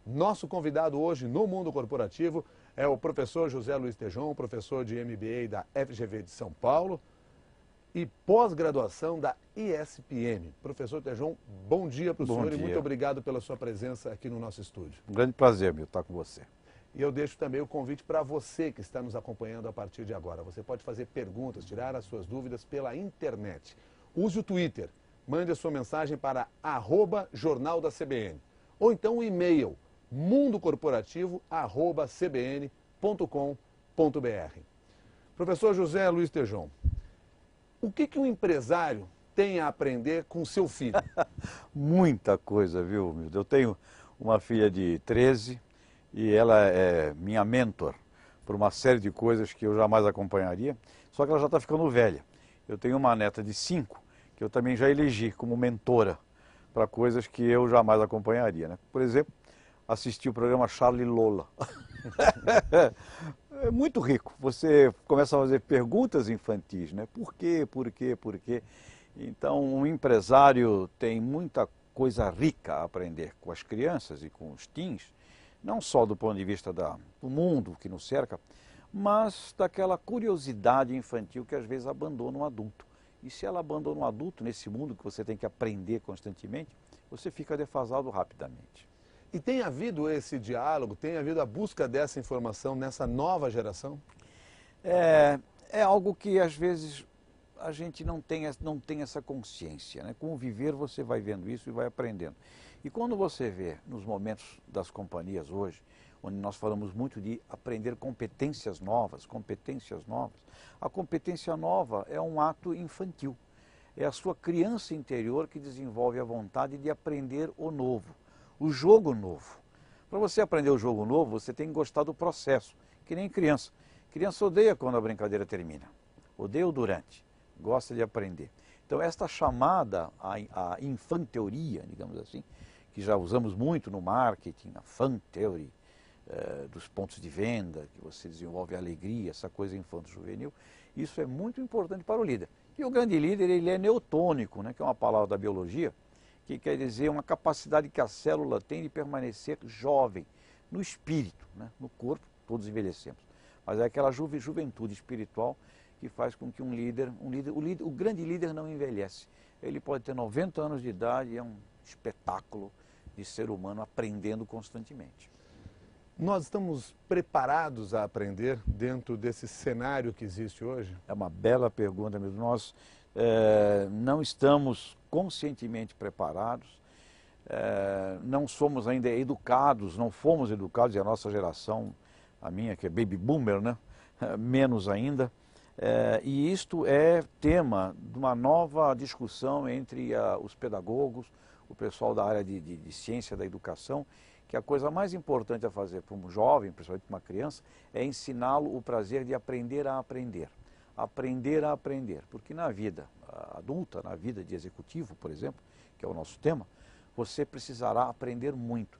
Nosso convidado hoje no Mundo Corporativo é o professor José Luiz Tejon, professor de MBA da FGV de São Paulo e pós-graduação da ESPM. Professor Tejon, bom dia para o senhor e muito obrigado pela sua presença aqui no nosso estúdio. Um grande prazer, meu, estar com você. E eu deixo também o convite para você que está nos acompanhando a partir de agora. Você pode fazer perguntas, tirar as suas dúvidas pela internet. Use o Twitter, mande a sua mensagem para @Jornal da CBN ou então o e-mail mundocorporativo@cbn.com.br. Professor José Luiz Tejon, o que um empresário tem a aprender com seu filho? Muita coisa, viu, Milton? Eu tenho uma filha de 13 e ela é minha mentor por uma série de coisas que eu jamais acompanharia, só que ela já está ficando velha. Eu tenho uma neta de 5 que eu também já elegi como mentora para coisas que eu jamais acompanharia, né? Por exemplo, assistir o programa Charlie Lola. É muito rico. Você começa a fazer perguntas infantis, né? Por quê, por quê, por quê? Então, um empresário tem muita coisa rica a aprender com as crianças e com os teens, não só do ponto de vista do mundo que nos cerca, mas daquela curiosidade infantil que às vezes abandona um adulto. E se ela abandona um adulto nesse mundo que você tem que aprender constantemente, você fica defasado rapidamente. E tem havido esse diálogo, tem havido a busca dessa informação nessa nova geração? É algo que às vezes a gente não tem essa consciência, né? Com o viver você vai vendo isso e vai aprendendo. E quando você vê nos momentos das companhias hoje, onde nós falamos muito de aprender competências novas, a competência nova é um ato infantil. É a sua criança interior que desenvolve a vontade de aprender o novo. O jogo novo. Para você aprender o jogo novo, você tem que gostar do processo, que nem criança. Criança odeia quando a brincadeira termina, odeia o durante, gosta de aprender. Então esta chamada a infanteoria, digamos assim, que já usamos muito no marketing, a fan theory, dos pontos de venda, que você desenvolve a alegria, essa coisa infanto-juvenil, isso é muito importante para o líder. E o grande líder, ele é neotônico, né, que é uma palavra da biologia, que quer dizer uma capacidade que a célula tem de permanecer jovem, no espírito, né? No corpo, todos envelhecemos. Mas é aquela juventude espiritual que faz com que o grande líder não envelhece. Ele pode ter 90 anos de idade e é um espetáculo de ser humano aprendendo constantemente. Nós estamos preparados a aprender dentro desse cenário que existe hoje? É uma bela pergunta mesmo. Nós não estamos conscientemente preparados, não somos ainda educados, não fomos educados, e a nossa geração, a minha que é baby boomer, né? Menos ainda, e isto é tema de uma nova discussão entre os pedagogos, o pessoal da área de ciência da educação, que a coisa mais importante a fazer para um jovem, principalmente para uma criança, é ensiná-lo o prazer de aprender a aprender. Aprender a aprender, porque na vida adulta, na vida de executivo, por exemplo, que é o nosso tema, você precisará aprender muito.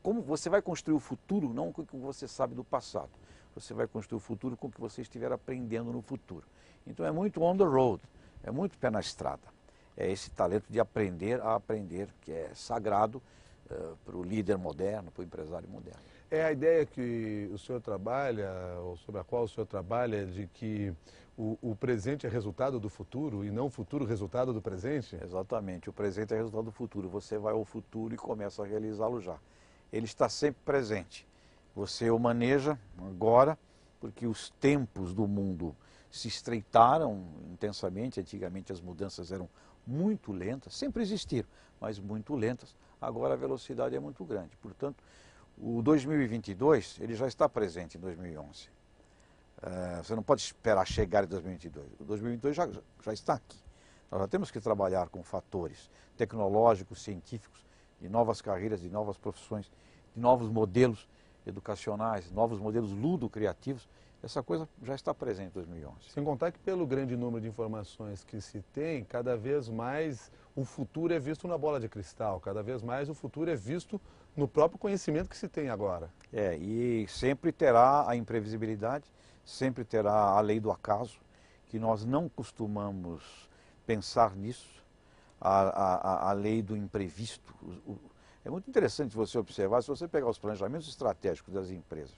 Como você vai construir o futuro, não com o que você sabe do passado. Você vai construir o futuro com o que você estiver aprendendo no futuro. Então é muito on the road, é muito pé na estrada. É esse talento de aprender a aprender, que é sagrado para o líder moderno, para o empresário moderno. É a ideia que o senhor trabalha, ou sobre a qual o senhor trabalha, de que o presente é resultado do futuro e não o futuro resultado do presente? Exatamente, o presente é resultado do futuro. Você vai ao futuro e começa a realizá-lo já. Ele está sempre presente. Você o maneja agora, porque os tempos do mundo se estreitaram intensamente. Antigamente as mudanças eram muito lentas, sempre existiram, mas muito lentas. Agora a velocidade é muito grande. Portanto, o 2022, ele já está presente em 2011. Você não pode esperar chegar em 2022. O 2022 já está aqui. Nós já temos que trabalhar com fatores tecnológicos, científicos, de novas carreiras, de novas profissões, de novos modelos educacionais, novos modelos ludo-criativos. Essa coisa já está presente em 2011. Sem contar que pelo grande número de informações que se tem, cada vez mais o futuro é visto na bola de cristal, cada vez mais o futuro é visto no próprio conhecimento que se tem agora. E sempre terá a imprevisibilidade, sempre terá a lei do acaso, que nós não costumamos pensar nisso, a lei do imprevisto. É muito interessante você observar, se você pegar os planejamentos estratégicos das empresas,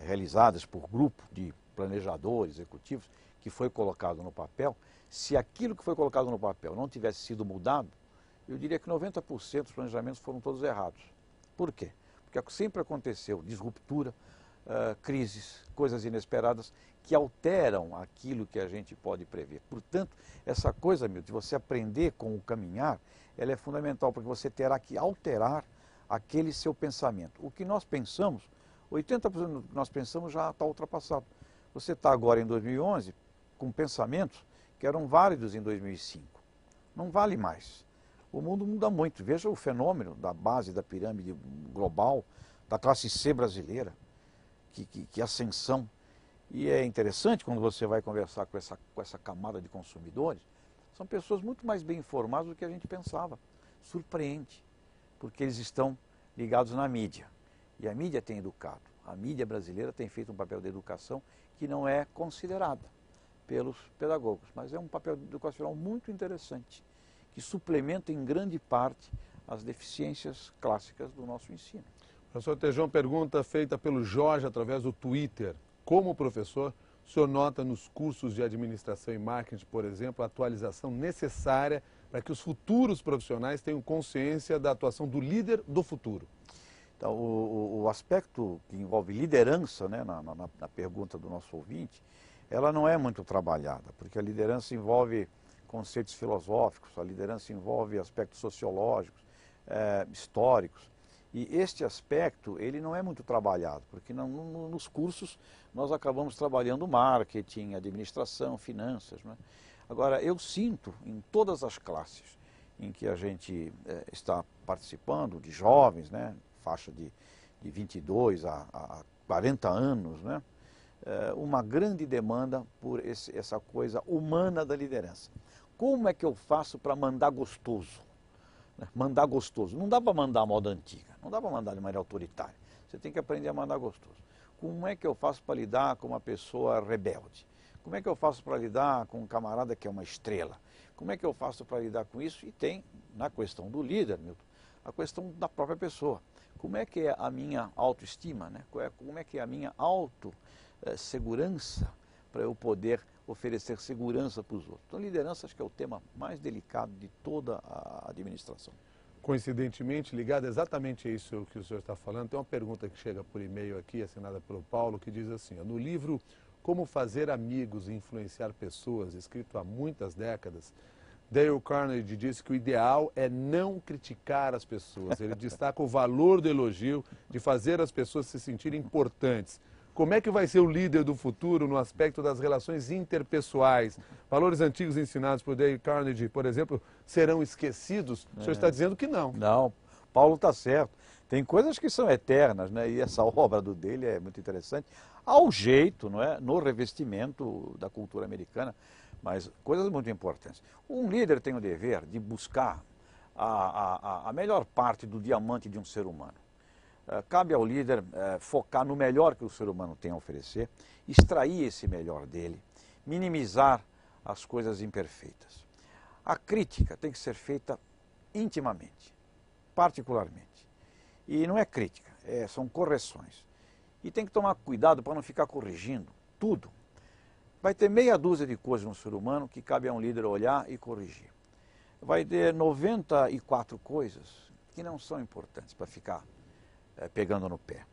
realizadas por grupo de planejadores, executivos, que foi colocado no papel, se aquilo que foi colocado no papel não tivesse sido mudado, eu diria que 90% dos planejamentos foram todos errados. Por quê? Porque sempre aconteceu disruptura, crises, coisas inesperadas que alteram aquilo que a gente pode prever. Portanto, essa coisa, Milton, de você aprender com o caminhar, ela é fundamental, porque você terá que alterar aquele seu pensamento. O que nós pensamos, 80% do que nós pensamos já está ultrapassado. Você está agora em 2011 com pensamentos que eram válidos em 2005. Não vale mais. O mundo muda muito. Veja o fenômeno da base da pirâmide global, da classe C brasileira, que ascensão. E é interessante quando você vai conversar com essa camada de consumidores, são pessoas muito mais bem informadas do que a gente pensava. Surpreende, porque eles estão ligados na mídia. E a mídia tem educado. A mídia brasileira tem feito um papel de educação que não é considerada pelos pedagogos, mas é um papel educacional muito interessante, que suplementa em grande parte as deficiências clássicas do nosso ensino. Professor Tejon, pergunta feita pelo Jorge através do Twitter. Como professor, o senhor nota nos cursos de administração e marketing, por exemplo, a atualização necessária para que os futuros profissionais tenham consciência da atuação do líder do futuro? Então, o aspecto que envolve liderança, né, na pergunta do nosso ouvinte, ela não é muito trabalhada, porque a liderança envolve conceitos filosóficos, a liderança envolve aspectos sociológicos, históricos. E este aspecto, ele não é muito trabalhado, porque nos cursos nós acabamos trabalhando marketing, administração, finanças, né? Agora, eu sinto em todas as classes em que a gente está participando, de jovens, né, faixa de 22 a 40 anos, né, uma grande demanda por essa coisa humana da liderança. Como é que eu faço para mandar gostoso? Mandar gostoso. Não dá para mandar a moda antiga, não dá para mandar de maneira autoritária. Você tem que aprender a mandar gostoso. Como é que eu faço para lidar com uma pessoa rebelde? Como é que eu faço para lidar com um camarada que é uma estrela? Como é que eu faço para lidar com isso? E tem, na questão do líder, Milton, a questão da própria pessoa. Como é que é a minha autoestima, né? Como é que é a minha autossegurança para eu poder oferecer segurança para os outros? Então, liderança acho que é o tema mais delicado de toda a administração. Coincidentemente, ligado exatamente a isso que o senhor está falando, tem uma pergunta que chega por e-mail aqui, assinada pelo Paulo, que diz assim: no livro Como Fazer Amigos e Influenciar Pessoas, escrito há muitas décadas, Dale Carnegie disse que o ideal é não criticar as pessoas. Ele destaca o valor do elogio, de fazer as pessoas se sentirem importantes. Como é que vai ser o líder do futuro no aspecto das relações interpessoais? Valores antigos ensinados por Dale Carnegie, por exemplo, serão esquecidos? O senhor está dizendo que não. Não, Paulo está certo. Tem coisas que são eternas, né? E essa obra dele é muito interessante, ao jeito, não é? No revestimento da cultura americana, mas coisas muito importantes. Um líder tem o dever de buscar a melhor parte do diamante de um ser humano. Cabe ao líder focar no melhor que o ser humano tem a oferecer, extrair esse melhor dele, minimizar as coisas imperfeitas. A crítica tem que ser feita intimamente, particularmente. E não é crítica, são correções. E tem que tomar cuidado para não ficar corrigindo tudo. Vai ter meia dúzia de coisas no ser humano que cabe a um líder olhar e corrigir. Vai ter 94 coisas que não são importantes para ficar pegando no pé.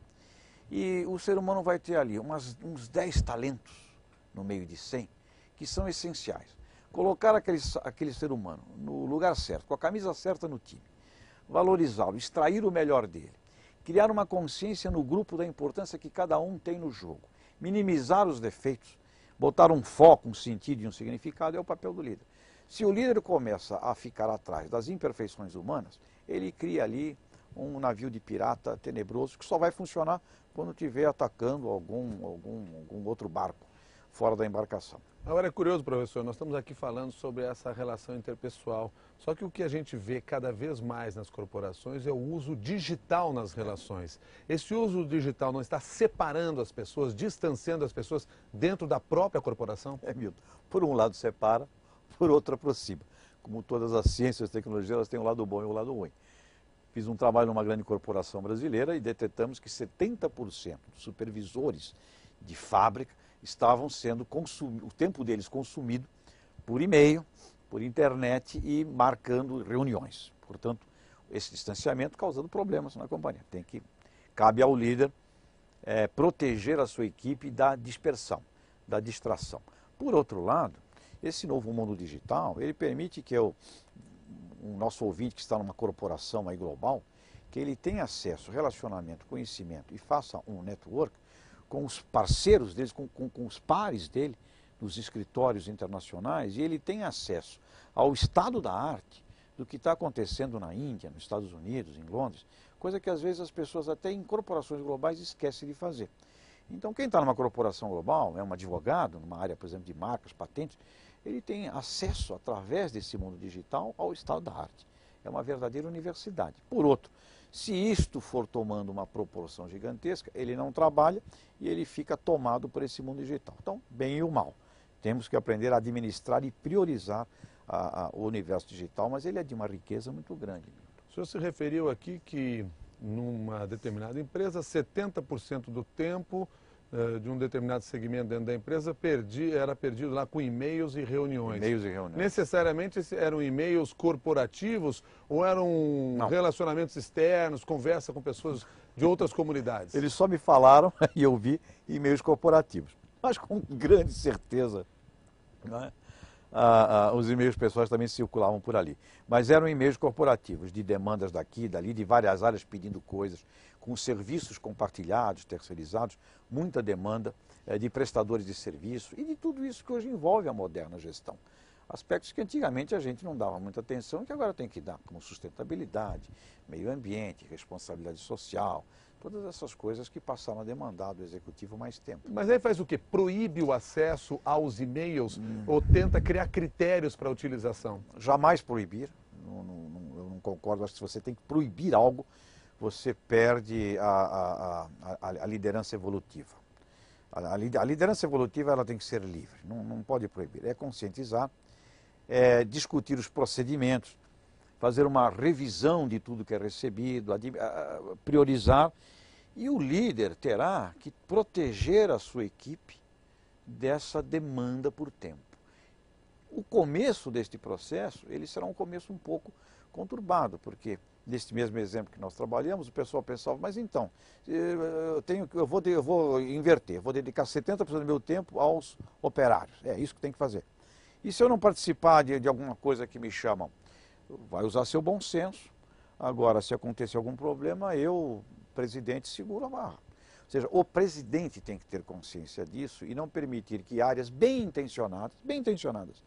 E o ser humano vai ter ali uns 10 talentos no meio de 100 que são essenciais. Colocar aquele ser humano no lugar certo, com a camisa certa no time, valorizá-lo, extrair o melhor dele, criar uma consciência no grupo da importância que cada um tem no jogo, minimizar os defeitos, botar um foco, um sentido e um significado é o papel do líder. Se o líder começa a ficar atrás das imperfeições humanas, ele cria ali um navio de pirata tenebroso que só vai funcionar quando estiver atacando algum outro barco fora da embarcação. Agora é curioso, professor, nós estamos aqui falando sobre essa relação interpessoal, só que o que a gente vê cada vez mais nas corporações é o uso digital nas relações. Esse uso digital não está separando as pessoas, distanciando as pessoas dentro da própria corporação? Milton, por um lado separa, por outro aproxima. Como todas as ciências e tecnologias, elas têm um lado bom e um lado ruim. Fiz um trabalho numa grande corporação brasileira e detectamos que 70% dos supervisores de fábrica estavam sendo o tempo deles consumido por e-mail, por internet e marcando reuniões. Portanto, esse distanciamento causando problemas na companhia. Cabe ao líder proteger a sua equipe da dispersão, da distração. Por outro lado, esse novo mundo digital, ele permite que o nosso ouvinte que está numa corporação aí global, que ele tenha acesso, relacionamento, conhecimento e faça um network com os parceiros deles, com os pares dele, nos escritórios internacionais, e ele tem acesso ao estado da arte do que está acontecendo na Índia, nos Estados Unidos, em Londres, coisa que às vezes as pessoas até em corporações globais esquecem de fazer. Então quem está numa corporação global, é um advogado, numa área, por exemplo, de marcas, patentes, ele tem acesso, através desse mundo digital, ao estado da arte. É uma verdadeira universidade. Por outro, se isto for tomando uma proporção gigantesca, ele não trabalha e ele fica tomado por esse mundo digital. Então, bem e o mal. Temos que aprender a administrar e priorizar o universo digital, mas ele é de uma riqueza muito grande. O senhor se referiu aqui que numa determinada empresa, 70% do tempo de um determinado segmento dentro da empresa era perdido lá com e-mails e reuniões. E-mails e reuniões. Necessariamente eram e-mails corporativos ou eram relacionamentos externos, conversa com pessoas de outras comunidades? Eles só me falaram, e eu vi, e-mails corporativos. Mas com grande certeza, né? Os e-mails pessoais também circulavam por ali. Mas eram e-mails corporativos, de demandas daqui, dali, de várias áreas pedindo coisas, com serviços compartilhados, terceirizados, muita demanda de prestadores de serviço e de tudo isso que hoje envolve a moderna gestão. Aspectos que antigamente a gente não dava muita atenção e que agora tem que dar, como sustentabilidade, meio ambiente, responsabilidade social, todas essas coisas que passaram a demandar do executivo mais tempo. Mas aí faz o quê? Proíbe o acesso aos e-mails ou tenta criar critérios para a utilização? Jamais proibir, eu não concordo, acho que se você tem que proibir algo, você perde a liderança evolutiva. A liderança evolutiva ela tem que ser livre, não pode proibir, é conscientizar, discutir os procedimentos, fazer uma revisão de tudo que é recebido, priorizar, e o líder terá que proteger a sua equipe dessa demanda por tempo. O começo deste processo, ele será um começo um pouco conturbado, porque neste mesmo exemplo que nós trabalhamos, o pessoal pensava, mas então, eu vou inverter, vou dedicar 70% do meu tempo aos operários, é isso que tem que fazer. E se eu não participar de alguma coisa que me chamam? Vai usar seu bom senso. Agora, se acontecer algum problema, eu, presidente, seguro a barra. Ou seja, o presidente tem que ter consciência disso e não permitir que áreas bem intencionadas,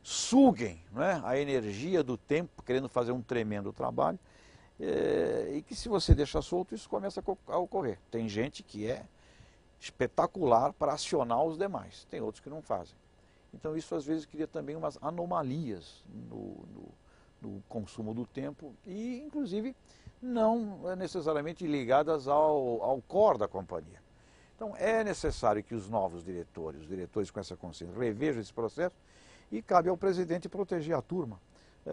suguem, né, a energia do tempo, querendo fazer um tremendo trabalho, e que se você deixar solto, isso começa a ocorrer. Tem gente que é espetacular para acionar os demais, tem outros que não fazem. Então isso às vezes cria também umas anomalias no consumo do tempo e inclusive não necessariamente ligadas ao core da companhia. Então é necessário que os novos diretores, os diretores com essa consciência, revejam esse processo e cabe ao presidente proteger a turma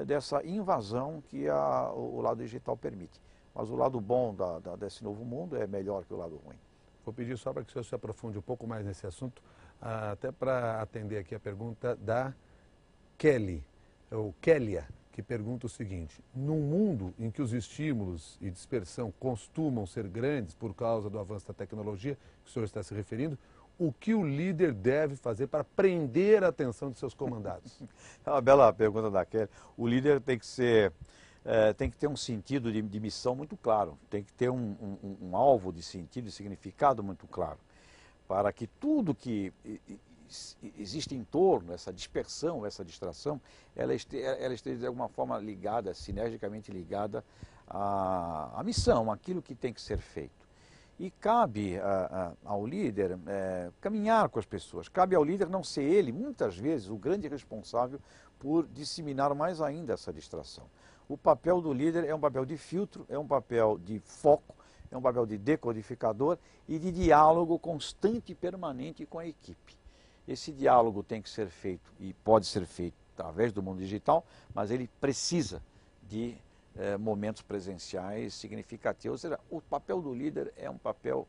dessa invasão que o lado digital permite. Mas o lado bom desse novo mundo é melhor que o lado ruim. Vou pedir só para que o senhor se aprofunde um pouco mais nesse assunto, até para atender aqui a pergunta da Kelly, ou Kélia, que pergunta o seguinte: num mundo em que os estímulos e dispersão costumam ser grandes por causa do avanço da tecnologia, que o senhor está se referindo, o que o líder deve fazer para prender a atenção de seus comandados? É uma bela pergunta da Kelly. O líder tem que ter um sentido de missão muito claro, tem que ter um alvo de sentido e significado muito claro, para que tudo que existe em torno, essa dispersão, essa distração, ela esteja de alguma forma ligada, sinergicamente ligada à missão, àquilo que tem que ser feito. E cabe ao líder caminhar com as pessoas, cabe ao líder não ser ele, muitas vezes, o grande responsável por disseminar mais ainda essa distração. O papel do líder é um papel de filtro, é um papel de foco, é um papel de decodificador e de diálogo constante e permanente com a equipe. Esse diálogo tem que ser feito e pode ser feito através do mundo digital, mas ele precisa de momentos presenciais significativos. Ou seja, o papel do líder é um papel,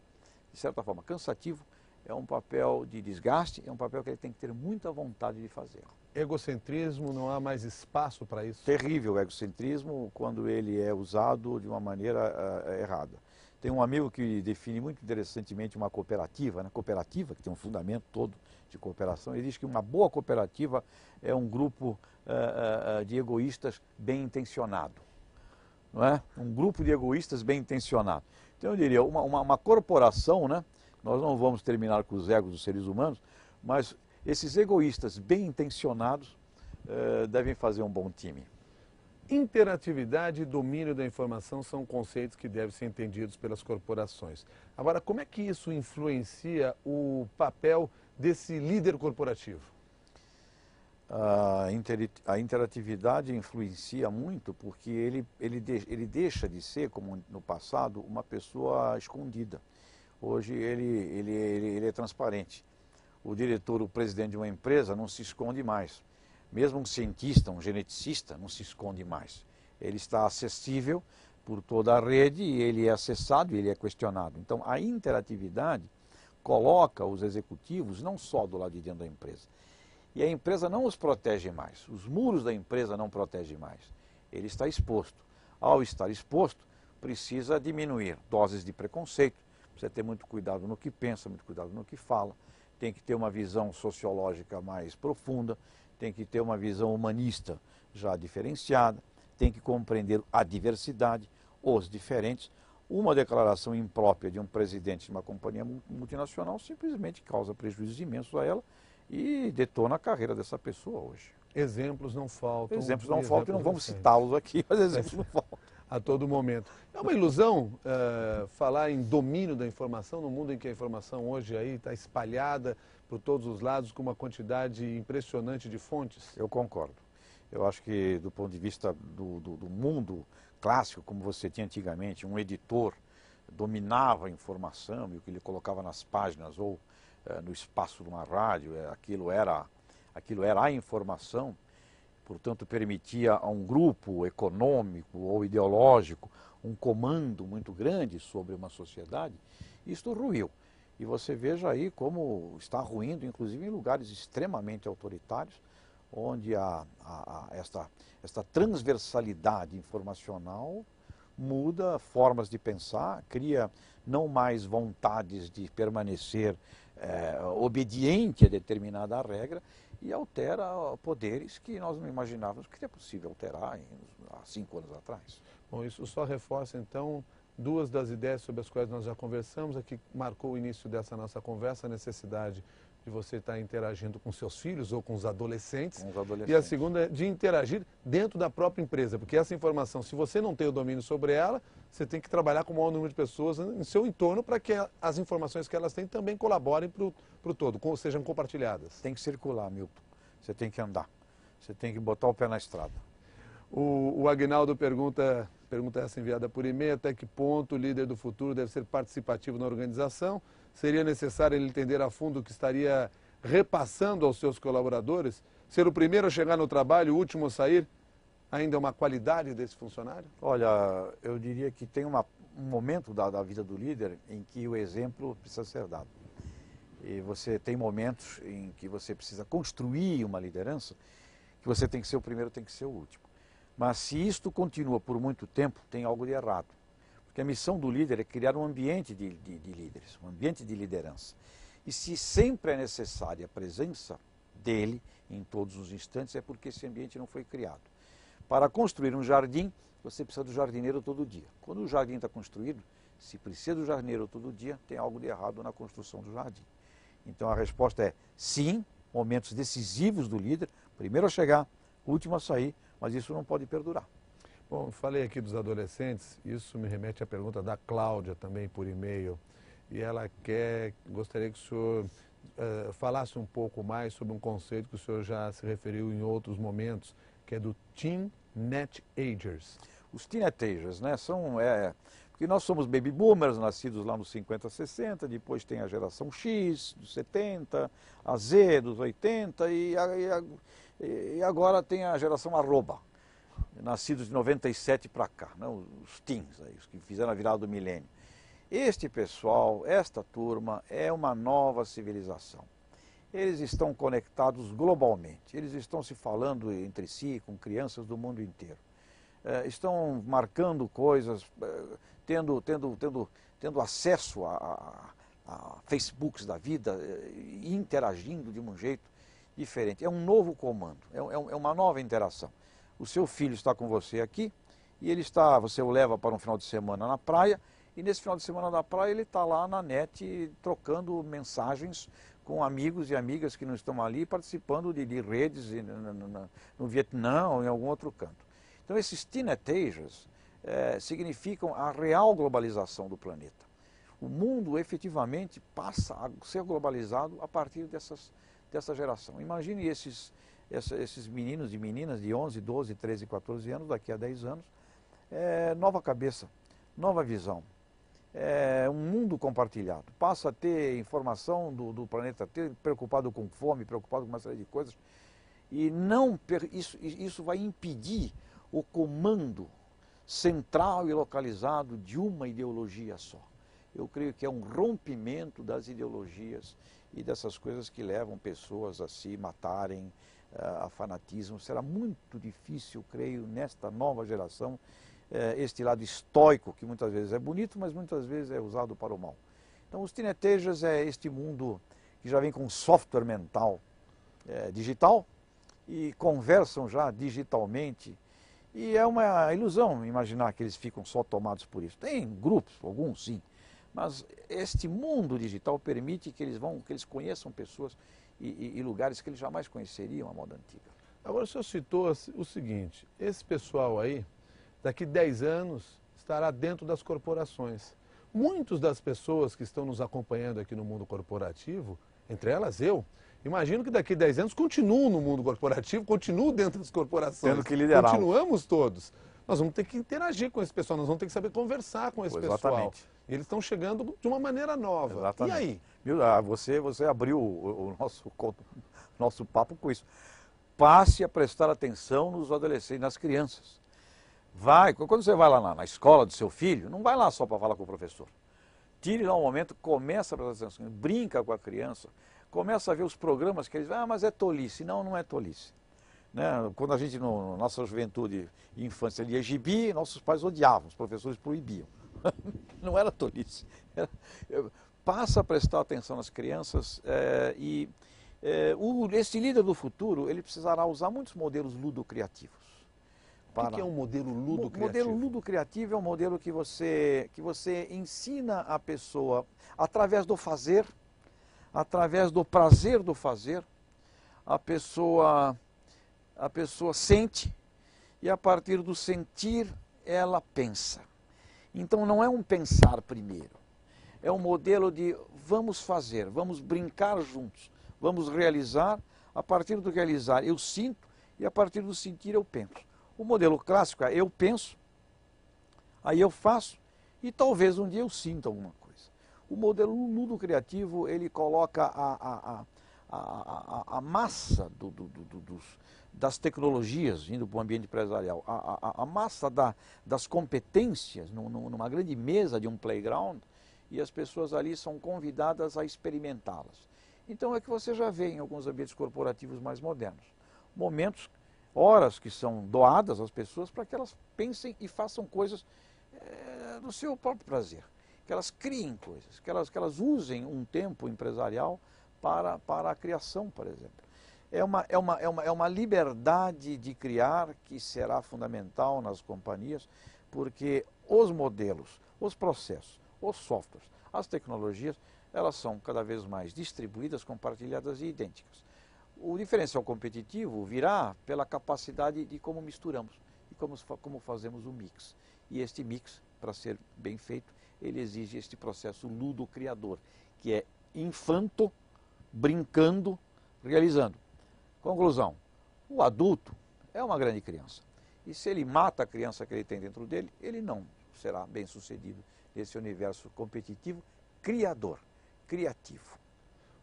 de certa forma, cansativo, é um papel de desgaste, é um papel que ele tem que ter muita vontade de fazer. Egocentrismo, não há mais espaço para isso? Terrível o egocentrismo quando ele é usado de uma maneira errada. Tem um amigo que define muito interessantemente uma cooperativa, né? Cooperativa, que tem um fundamento todo de cooperação. Ele diz que uma boa cooperativa é um grupo de egoístas bem intencionado. Não é? Um grupo de egoístas bem intencionado. Então eu diria, uma corporação, né? Nós não vamos terminar com os egos dos seres humanos, mas esses egoístas bem intencionados devem fazer um bom time. Interatividade e domínio da informação são conceitos que devem ser entendidos pelas corporações. Agora, como é que isso influencia o papel desse líder corporativo? A interatividade influencia muito porque ele deixa de ser, como no passado, uma pessoa escondida. Hoje ele é transparente. O diretor, o presidente de uma empresa não se esconde mais. Mesmo um cientista, um geneticista, não se esconde mais. Ele está acessível por toda a rede e ele é acessado e ele é questionado. Então, a interatividade coloca os executivos não só do lado de dentro da empresa. E a empresa não os protege mais. Os muros da empresa não protegem mais. Ele está exposto. Ao estar exposto, precisa diminuir doses de preconceito. Precisa ter muito cuidado no que pensa, muito cuidado no que fala. Tem que ter uma visão sociológica mais profunda. Tem que ter uma visão humanista já diferenciada, tem que compreender a diversidade, os diferentes. Uma declaração imprópria de um presidente de uma companhia multinacional simplesmente causa prejuízos imensos a ela e detona a carreira dessa pessoa hoje. Exemplos não faltam. Exemplos não faltam e não vamos citá-los aqui, mas exemplos não faltam. A todo momento. É uma ilusão falar em domínio da informação no mundo em que a informação hoje aí está espalhada por todos os lados com uma quantidade impressionante de fontes? Eu concordo. Eu acho que do ponto de vista do mundo clássico, como você tinha antigamente, um editor dominava a informação e o que ele colocava nas páginas ou no espaço de uma rádio, aquilo era a informação. Portanto, permitia a um grupo econômico ou ideológico um comando muito grande sobre uma sociedade. Isto ruiu. E você veja aí como está ruindo, inclusive em lugares extremamente autoritários, onde esta transversalidade informacional muda formas de pensar, cria não mais vontades de permanecer obediente a determinada regra, e altera poderes que nós não imaginávamos que seria possível alterar há 5 anos atrás. Bom, isso só reforça, então, duas das ideias sobre as quais nós já conversamos, que marcou o início dessa nossa conversa, a necessidade de você estar interagindo com seus filhos ou com os adolescentes. E a segunda é de interagir dentro da própria empresa, porque essa informação, se você não tem o domínio sobre ela, você tem que trabalhar com o maior número de pessoas em seu entorno para que as informações que elas têm também colaborem para o todo, sejam compartilhadas. Tem que circular, Milton. Você tem que andar. Você tem que botar o pé na estrada. O Agnaldo pergunta essa enviada por e-mail, até que ponto o líder do futuro deve ser participativo na organização? Seria necessário ele entender a fundo o que estaria repassando aos seus colaboradores? Ser o primeiro a chegar no trabalho, o último a sair? Ainda é uma qualidade desse funcionário? Olha, eu diria que tem um momento da vida do líder em que o exemplo precisa ser dado. E você tem momentos em que você precisa construir uma liderança, que você tem que ser o primeiro, tem que ser o último. Mas se isto continua por muito tempo, tem algo de errado. Porque a missão do líder é criar um ambiente de líderes, um ambiente de liderança. E se sempre é necessária a presença dele em todos os instantes, é porque esse ambiente não foi criado. Para construir um jardim, você precisa do jardineiro todo dia. Quando o jardim está construído, se precisa do jardineiro todo dia, tem algo de errado na construção do jardim. Então a resposta é sim, momentos decisivos do líder, primeiro a chegar, último a sair, mas isso não pode perdurar. Bom, falei aqui dos adolescentes, isso me remete à pergunta da Cláudia também por e-mail. E ela gostaria que o senhor falasse um pouco mais sobre um conceito que o senhor já se referiu em outros momentos, que é do Teenagers. Os teenagers, né, porque nós somos baby boomers, nascidos lá nos 50, 60, depois tem a geração X, dos 70, a Z, dos 80, e agora tem a geração arroba. nascidos de 97 para cá, né, os teens, aí, os que fizeram a virada do milênio. Este pessoal, esta turma, é uma nova civilização. Eles estão conectados globalmente, eles estão se falando entre si com crianças do mundo inteiro. Estão marcando coisas, tendo acesso a Facebooks da vida, interagindo de um jeito diferente. É um novo comando, é uma nova interação. O seu filho está com você aqui e você o leva para um final de semana na praia, e nesse final de semana na praia ele está lá na net trocando mensagens com amigos e amigas que não estão ali, participando de redes no Vietnã ou em algum outro canto. Então esses teenagers significam a real globalização do planeta. O mundo efetivamente passa a ser globalizado a partir dessa geração. Imagine esses meninos e meninas de 11, 12, 13, 14 anos, daqui a 10 anos, nova cabeça, nova visão. Um mundo compartilhado. Passa a ter informação do planeta, preocupado com fome, preocupado com uma série de coisas. E isso vai impedir o comando central e localizado de uma ideologia só. Eu creio que é um rompimento das ideologias e dessas coisas que levam pessoas a se matarem, a fanatismo. Será muito difícil, creio, nesta nova geração, este lado estoico, que muitas vezes é bonito, mas muitas vezes é usado para o mal. Então os teenagers é este mundo que já vem com software mental digital e conversam já digitalmente. E é uma ilusão imaginar que eles ficam só tomados por isso. Tem grupos, alguns sim, mas este mundo digital permite que eles conheçam pessoas e lugares que eles jamais conheceriam à moda antiga. Agora o senhor citou o seguinte, esse pessoal aí, daqui 10 anos, estará dentro das corporações. Muitas das pessoas que estão nos acompanhando aqui no mundo corporativo, entre elas eu, imagino que daqui 10 anos continuo no mundo corporativo, continuo dentro das corporações. Tendo que liderar. Continuamos todos. Nós vamos ter que interagir com esse pessoal, nós vamos ter que saber conversar com esse pessoal. E eles estão chegando de uma maneira nova. Exatamente. E aí? Você abriu o nosso papo com isso. Passe a prestar atenção nos adolescentes, nas crianças. Quando você vai lá na escola do seu filho, não vai lá só para falar com o professor. Tire lá um momento, começa a prestar atenção, brinca com a criança, começa a ver os programas que eles mas é tolice. Não, não é tolice. Né? Quando a gente, na nossa juventude e infância, lia gibi, nossos pais odiavam, os professores proibiam. Não era tolice. Passa a prestar atenção nas crianças esse líder do futuro, ele precisará usar muitos modelos ludocriativos. O que é um modelo ludocriativo? O modelo ludocriativo é um modelo que você ensina a pessoa através do fazer, através do prazer do fazer, a pessoa sente e a partir do sentir ela pensa. Então não é um pensar primeiro, é um modelo de vamos fazer, vamos brincar juntos, vamos realizar, a partir do realizar eu sinto e a partir do sentir eu penso. O modelo clássico é eu penso, aí eu faço e talvez um dia eu sinta alguma coisa. O modelo ludocriativo, ele coloca a massa das tecnologias indo para o ambiente empresarial, a massa das competências numa grande mesa de um playground e as pessoas ali são convidadas a experimentá-las. Então é que você já vê em alguns ambientes corporativos mais modernos, horas que são doadas às pessoas para que elas pensem e façam coisas do seu próprio prazer, que elas criem coisas, que elas usem um tempo empresarial para a criação, por exemplo. É uma liberdade de criar que será fundamental nas companhias, porque os modelos, os processos, os softwares, as tecnologias, elas são cada vez mais distribuídas, compartilhadas e idênticas. O diferencial competitivo virá pela capacidade de como misturamos e como fazemos o mix. E este mix, para ser bem feito, ele exige este processo ludo-criador, que é infanto, brincando, realizando. Conclusão, o adulto é uma grande criança. E se ele mata a criança que ele tem dentro dele, ele não será bem sucedido nesse universo competitivo, criador, criativo.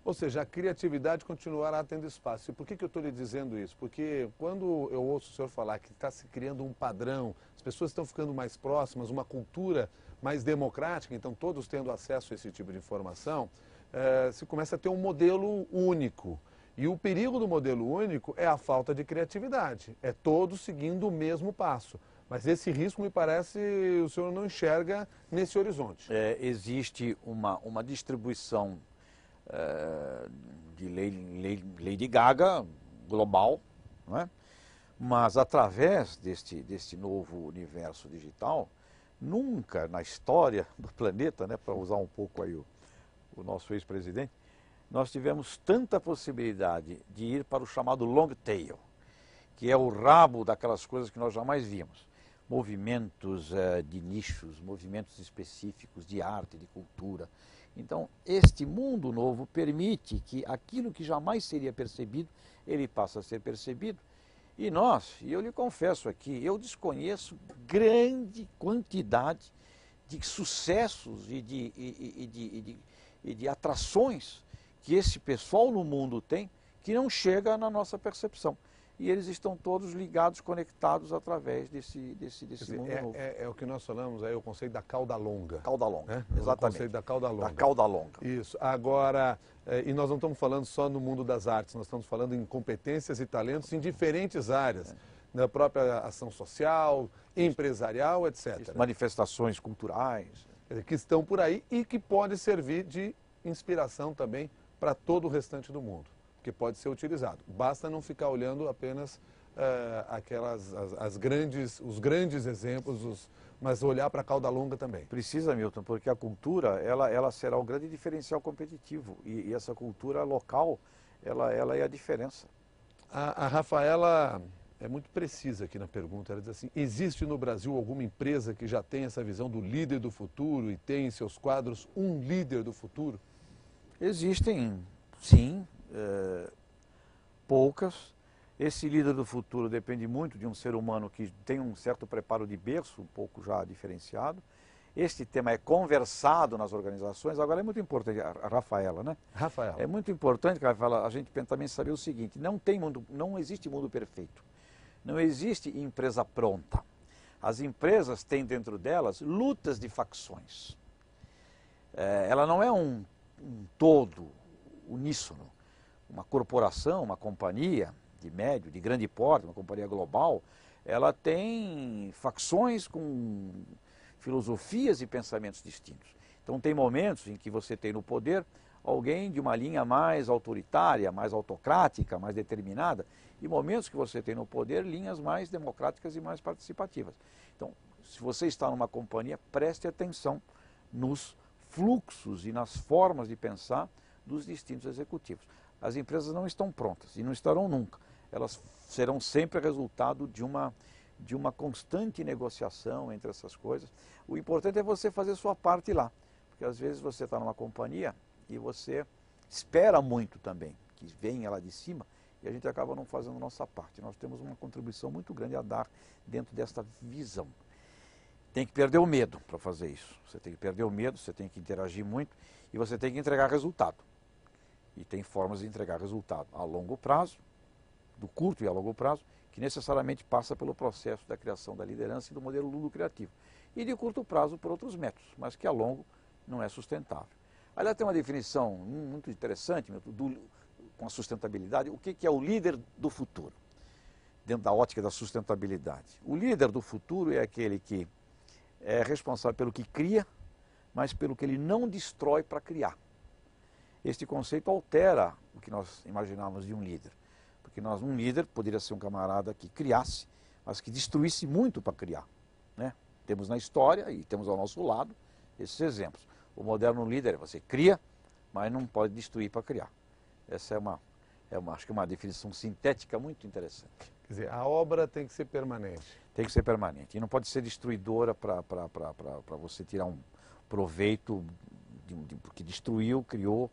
Ou seja, a criatividade continuará tendo espaço. E por que eu estou lhe dizendo isso? Porque quando eu ouço o senhor falar que está se criando um padrão, as pessoas estão ficando mais próximas, uma cultura mais democrática, então todos tendo acesso a esse tipo de informação, se começa a ter um modelo único. E o perigo do modelo único é a falta de criatividade, é todos seguindo o mesmo passo. Mas esse risco, me parece, o senhor não enxerga nesse horizonte. Existe uma distribuição de Lady Gaga global, não é? Mas através deste novo universo digital, nunca na história do planeta, né, para usar um pouco aí o nosso ex-presidente, nós tivemos tanta possibilidade de ir para o chamado long tail, que é o rabo daquelas coisas que nós jamais vimos. Movimentos de nichos, movimentos específicos de arte, de cultura. Então, este mundo novo permite que aquilo que jamais seria percebido, ele passa a ser percebido. E eu lhe confesso aqui, eu desconheço grande quantidade de sucessos e de atrações que esse pessoal no mundo tem, que não chega na nossa percepção. E eles estão todos ligados, conectados através desse mundo novo. É o que nós falamos aí, o conceito da cauda longa. Cauda longa, né? Exatamente. O conceito da cauda longa. Da cauda longa. Isso. Agora, e nós não estamos falando só no mundo das artes, nós estamos falando em competências e talentos em diferentes áreas. Na própria ação social, empresarial, etc. Isso. Manifestações culturais. Que estão por aí e que podem servir de inspiração também para todo o restante do mundo, que pode ser utilizado. Basta não ficar olhando apenas os grandes exemplos, mas olhar para a cauda longa também. Precisa, Milton, porque a cultura ela será o grande diferencial competitivo e essa cultura local ela é a diferença. A Rafaela é muito precisa aqui na pergunta. Ela diz assim: existe no Brasil alguma empresa que já tem essa visão do líder do futuro e tem em seus quadros um líder do futuro? Existem, sim, poucas. Esse líder do futuro depende muito de um ser humano que tem um certo preparo de berço, um pouco já diferenciado. Este tema é conversado nas organizações. Agora é muito importante, a Rafaela, né? Rafaela. É muito importante, Rafaela, a gente também saber o seguinte: não existe mundo perfeito. Não existe empresa pronta. As empresas têm dentro delas lutas de facções. Ela não é um todo uníssono. Uma corporação, uma companhia de médio, de grande porte, uma companhia global, ela tem facções com filosofias e pensamentos distintos. Então tem momentos em que você tem no poder alguém de uma linha mais autoritária, mais autocrática, mais determinada, e momentos que você tem no poder linhas mais democráticas e mais participativas. Então, se você está numa companhia, preste atenção nos fluxos e nas formas de pensar dos distintos executivos. As empresas não estão prontas e não estarão nunca. Elas serão sempre resultado de uma constante negociação entre essas coisas. O importante é você fazer sua parte lá, porque às vezes você está numa companhia e você espera muito também que venha lá de cima e a gente acaba não fazendo a nossa parte. Nós temos uma contribuição muito grande a dar dentro desta visão. Tem que perder o medo para fazer isso. Você tem que perder o medo, você tem que interagir muito e você tem que entregar resultado. E tem formas de entregar resultado a longo prazo, do curto e a longo prazo, que necessariamente passa pelo processo da criação da liderança e do modelo ludo-criativo. E de curto prazo por outros métodos, mas que a longo não é sustentável. Aliás, tem uma definição muito interessante com a sustentabilidade. O que é o líder do futuro? Dentro da ótica da sustentabilidade. O líder do futuro é aquele que é responsável pelo que cria, mas pelo que ele não destrói para criar. Este conceito altera o que nós imaginávamos de um líder. Porque um líder poderia ser um camarada que criasse, mas que destruísse muito para criar. Né? Temos na história e temos ao nosso lado esses exemplos. O moderno líder, você cria, mas não pode destruir para criar. Essa acho que é uma definição sintética muito interessante. Quer dizer, a obra tem que ser permanente. Tem que ser permanente. E não pode ser destruidora para você tirar um proveito porque destruiu, criou.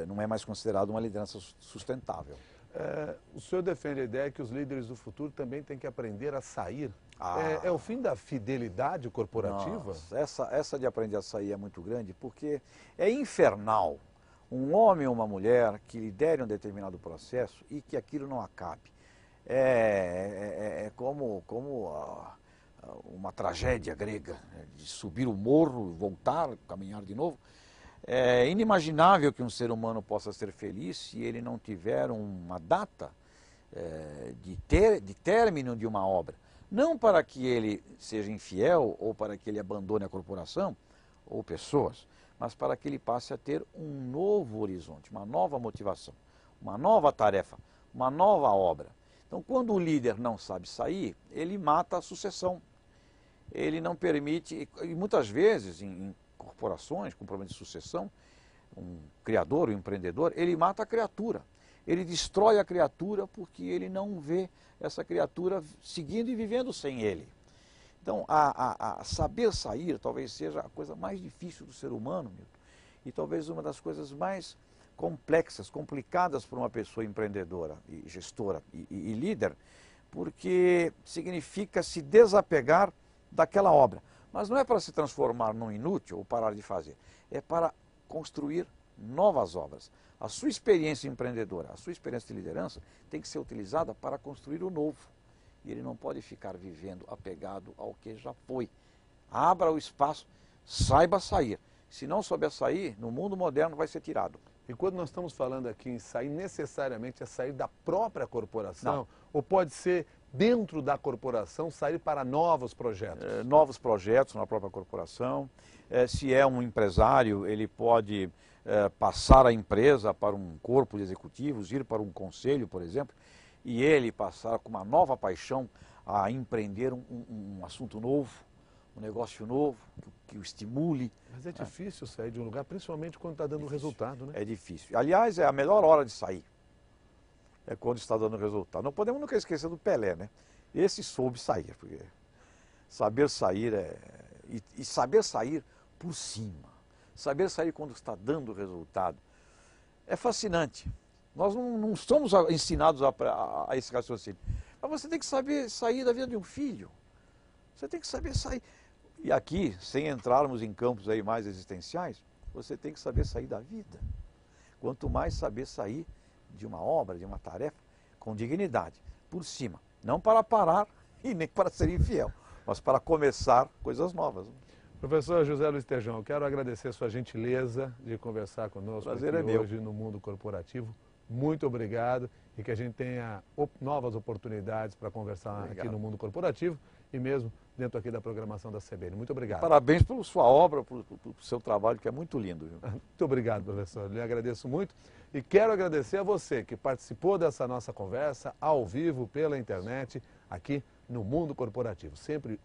Não é mais considerado uma liderança sustentável. O senhor defende a ideia que os líderes do futuro também têm que aprender a sair. É o fim da fidelidade corporativa? Nossa, essa de aprender a sair é muito grande, porque é infernal um homem ou uma mulher que lidere um determinado processo e que aquilo não acabe. É como uma tragédia grega, né, de subir o morro, voltar, caminhar de novo. É inimaginável que um ser humano possa ser feliz se ele não tiver uma data de término de uma obra. Não para que ele seja infiel ou para que ele abandone a corporação ou pessoas, mas para que ele passe a ter um novo horizonte, uma nova motivação, uma nova tarefa, uma nova obra. Então, quando o líder não sabe sair, ele mata a sucessão. Ele não permite, e muitas vezes em corporações com problema de sucessão, um criador, um empreendedor, ele mata a criatura. Ele destrói a criatura porque ele não vê essa criatura seguindo e vivendo sem ele. Então, a saber sair talvez seja a coisa mais difícil do ser humano, Milton, e talvez uma das coisas mais complexas, complicadas para uma pessoa empreendedora, e gestora e líder, porque significa se desapegar daquela obra. Mas não é para se transformar num inútil ou parar de fazer, é para construir novas obras. A sua experiência empreendedora, a sua experiência de liderança tem que ser utilizada para construir o novo. E ele não pode ficar vivendo apegado ao que já foi. Abra o espaço, saiba sair. Se não souber sair, no mundo moderno vai ser tirado. E quando nós estamos falando aqui em sair, necessariamente é sair da própria corporação? Não. Ou pode ser dentro da corporação sair para novos projetos? Novos projetos na própria corporação. Se é um empresário, ele pode passar a empresa para um corpo de executivos, ir para um conselho, por exemplo, e ele passar com uma nova paixão a empreender um assunto novo, um negócio novo, que o estimule. Mas é difícil sair de um lugar, principalmente quando está dando resultado, né? É difícil. Aliás, é a melhor hora de sair. É quando está dando resultado. Não podemos nunca esquecer do Pelé, né? Esse soube sair, porque saber sair e saber sair por cima. Saber sair quando está dando resultado é fascinante. Nós não somos ensinados a esse raciocínio. Mas você tem que saber sair da vida de um filho. Você tem que saber sair. E aqui, sem entrarmos em campos aí mais existenciais, você tem que saber sair da vida. Quanto mais saber sair de uma obra, de uma tarefa, com dignidade, por cima. Não para parar e nem para ser infiel, mas para começar coisas novas. Professor José Luiz Tejão, eu quero agradecer a sua gentileza de conversar conosco Prazer aqui é meu. hoje no Mundo Corporativo. Muito obrigado e que a gente tenha novas oportunidades para conversar Obrigado. aqui no Mundo Corporativo e mesmo dentro aqui da programação da CBN. Muito obrigado. Parabéns pela sua obra, pelo seu trabalho, que é muito lindo. Viu? Muito obrigado, professor. Lhe agradeço muito e quero agradecer a você que participou dessa nossa conversa ao vivo pela internet aqui no Mundo Corporativo. Sempre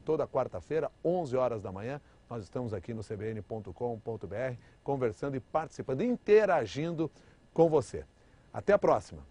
toda quarta-feira, 11 horas da manhã, nós estamos aqui no cbn.com.br conversando e participando, interagindo com você. Até a próxima.